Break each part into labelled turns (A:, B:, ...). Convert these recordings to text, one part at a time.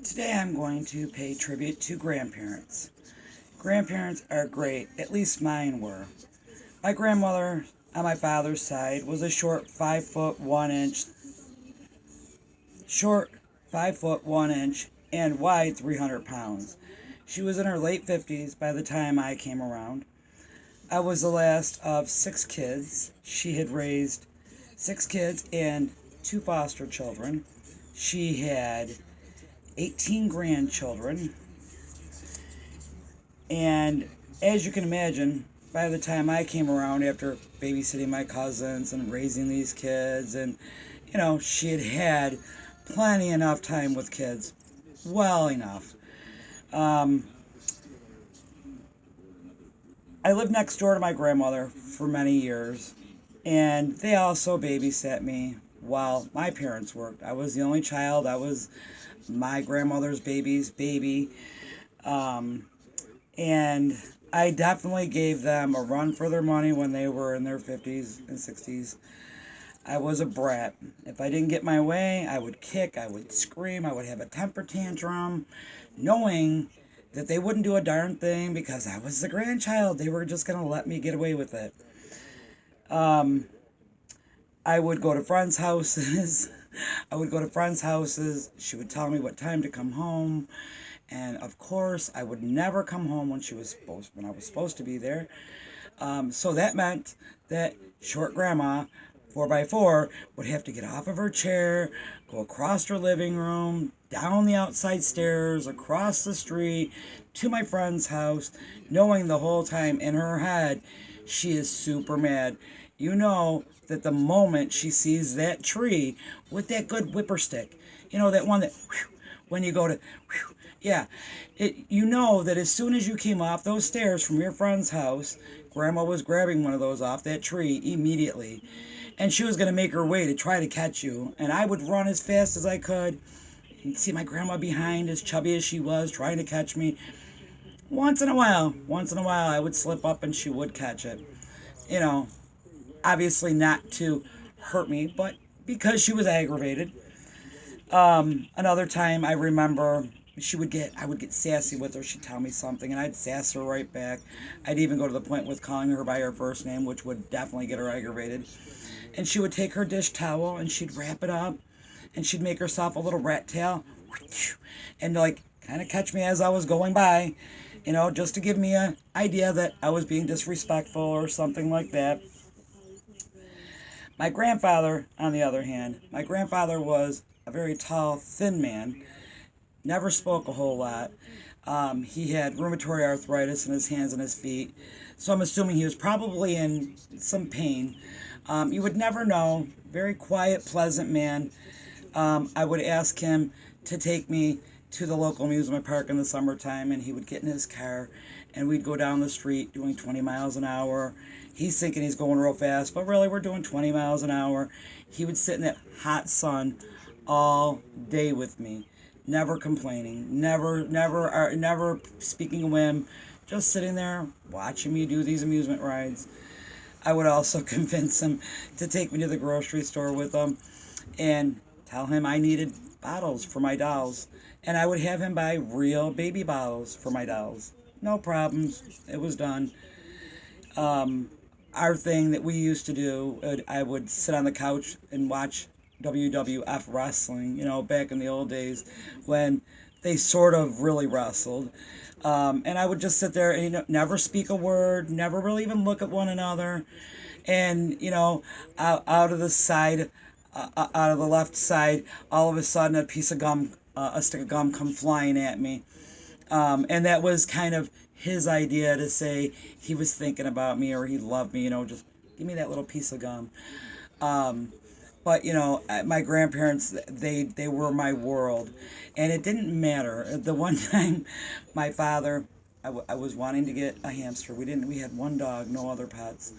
A: Today I'm going to pay tribute to grandparents. Grandparents are great, at least mine were. My grandmother on my father's side was a short 5 foot 1 inch and wide 300 pounds. She was in her late 50s by the time I came around. I was the last of 6 kids. She had raised 6 kids and 2 foster children. She had 18 grandchildren. And as you can imagine, by the time I came around after babysitting my cousins and raising these kids, and she had had plenty enough time with kids. Well enough. Um, I lived next door to my grandmother for many years, and they also babysat me while my parents worked. I was the only child. I was my grandmother's baby's baby. Um, and I definitely gave them a run for their money when they were in their 50s and 60s. I was a brat. If I didn't get my way, I would kick, I would scream, I would have a temper tantrum, knowing that they wouldn't do a darn thing because I was the grandchild. They were just going to let me get away with it. Um, I would go to friends' houses. I would go to friends' houses. She would tell me what time to come home. And of course, I would never come home when I was supposed to be there. So that meant that short grandma, 4x4, would have to get off of her chair, go across her living room, down the outside stairs, across the street, to my friend's house, knowing the whole time in her head she is super mad. You know that the moment she sees that tree with that good whipper stick, that one that, whew, when you go to, whew, yeah, you know that as soon as you came off those stairs from your friend's house, grandma was grabbing one of those off that tree immediately. And she was going to make her way to try to catch you. And I would run as fast as I could. You'd see my grandma behind, as chubby as she was, trying to catch me. Once in a while, I would slip up and she would catch it. You know, obviously not to hurt me, but because she was aggravated. Another time I remember I would get sassy with her. She'd tell me something and I'd sass her right back. I'd even go to the point with calling her by her first name, which would definitely get her aggravated. And she would take her dish towel and she'd wrap it up and she'd make herself a little rat tail and like kind of catch me as I was going by, just to give me an idea that I was being disrespectful or something like that. My grandfather, on the other hand, my grandfather was a very tall, thin man, never spoke a whole lot. He had rheumatoid arthritis in his hands and his feet, so I'm assuming he was probably in some pain. You would never know. Very quiet, pleasant man. I would ask him to take me to the local amusement park in the summertime, and he would get in his car, and we'd go down the street doing 20 miles an hour. He's thinking he's going real fast, but really we're doing 20 miles an hour. He would sit in that hot sun all day with me, never complaining, never speaking a whim, just sitting there watching me do these amusement rides. I would also convince him to take me to the grocery store with him and tell him I needed bottles for my dolls. And I would have him buy real baby bottles for my dolls. No problems. It was done. Um, our thing that we used to do, I would sit on the couch and watch WWF wrestling, back in the old days when they sort of really wrestled. And I would just sit there and never speak a word, never really even look at one another. And, out of the side, out of the left side, all of a sudden a stick of gum come flying at me. And that was kind of his idea to say he was thinking about me or he loved me, just give me that little piece of gum. Um, but my grandparents, they were my world, and it didn't matter. The one time, my father, I was wanting to get a hamster. We had one dog, no other pets,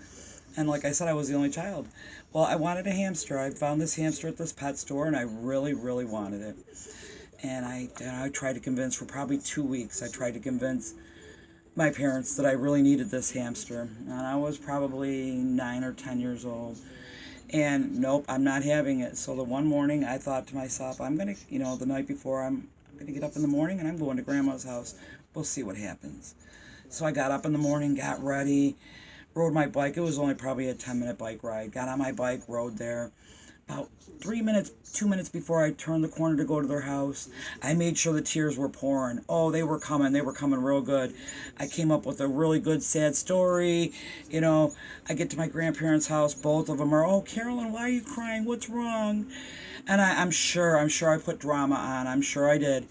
A: and like I said, I was the only child. Well, I wanted a hamster. I found this hamster at this pet store, and I really, really wanted it. And I tried to convince for probably 2 weeks. I tried to convince my parents that I really needed this hamster, and I was probably 9 or 10 years old. And nope, I'm not having it. So the one morning I thought to myself, I'm gonna, the night before I'm going to get up in the morning and I'm going to grandma's house. We'll see what happens. So I got up in the morning, got ready, rode my bike. It was only probably a 10-minute bike ride. Got on my bike, rode there. About 3 minutes, 2 minutes before I turned the corner to go to their house, I made sure the tears were pouring. Oh, they were coming. They were coming real good. I came up with a really good sad story. I get to my grandparents' house. Both of them are, oh, Carolyn, why are you crying? What's wrong? And I'm sure I put drama on. I'm sure I did.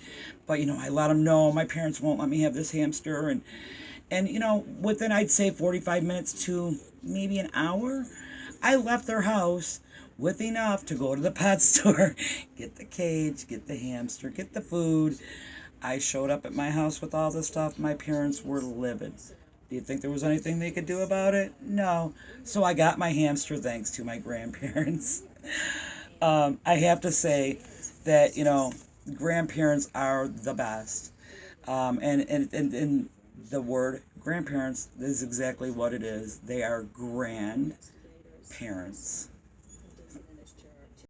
A: But, I let them know my parents won't let me have this hamster. And within, I'd say, 45 minutes to maybe an hour, I left their house with enough to go to the pet store, get the cage, get the hamster, get the food. I showed up at my house with all the stuff. My parents were livid. Do you think there was anything they could do about it? No. So I got my hamster thanks to my grandparents. I have to say that, grandparents are the best. And the word grandparents is exactly what it is. They are grandparents.